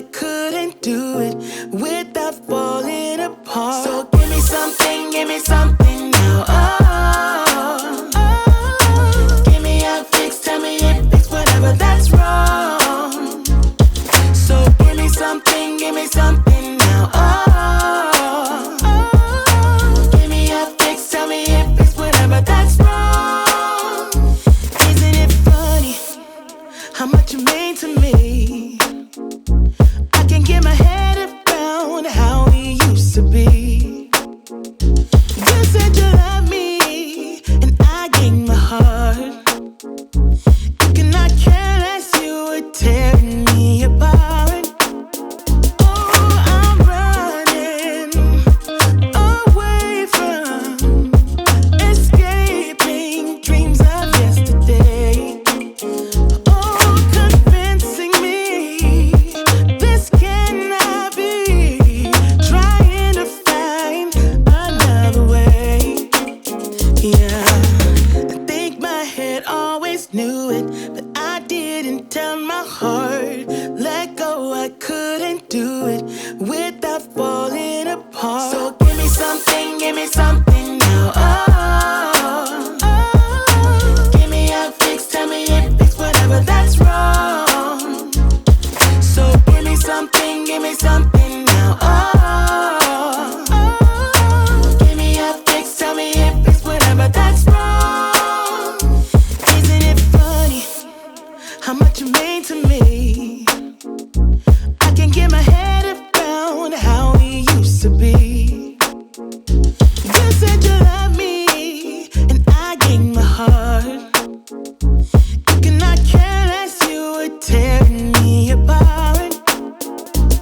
I couldn't do it without falling apart. So give me something now. Oh, oh. Give me a fix, tell me if it's whatever that's wrong. So give me something now. Oh, oh. Give me a fix, tell me if it's whatever that's wrong. Isn't it funny how much you mean to me? I can't get my head around how we used to be. You said you love me, and I gave my heart. You cannot care less, you were tearing me apart. Oh, I'm running away from escaping dreams of yesterday. Oh, convincing me this cannot be. Trying to find another way. Yeah, I think my head always knew it, but I didn't tell my heart. Let go, I couldn't do it without falling apart. So give me something now. Oh, oh. Give me a fix, tell me if it's whatever that's wrong. So give me something now. Oh, oh. Give me a fix, tell me if it's whatever that's wrong. Isn't it funny how much you mean to me? I can't get my head around how we used to be. You said you love me, and I gave my heart. You cannot care less, you were tearing me apart.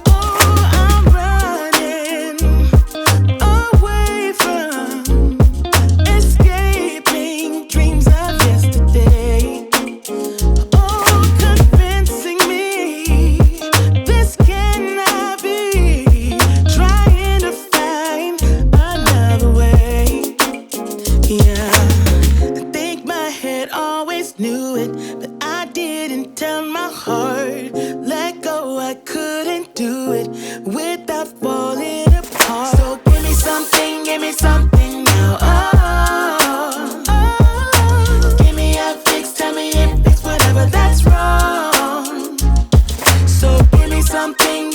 Oh, I'm running away from escaping dreams of yesterday. Oh, convincing me this cannot be. Trying to find another way. Yeah, I think my head always knew it, but I didn't tell my heart. Let go, I couldn't do it without falling apart. So give me something now. Oh, oh. Give me a fix, tell me if it's whatever that's wrong. So give me something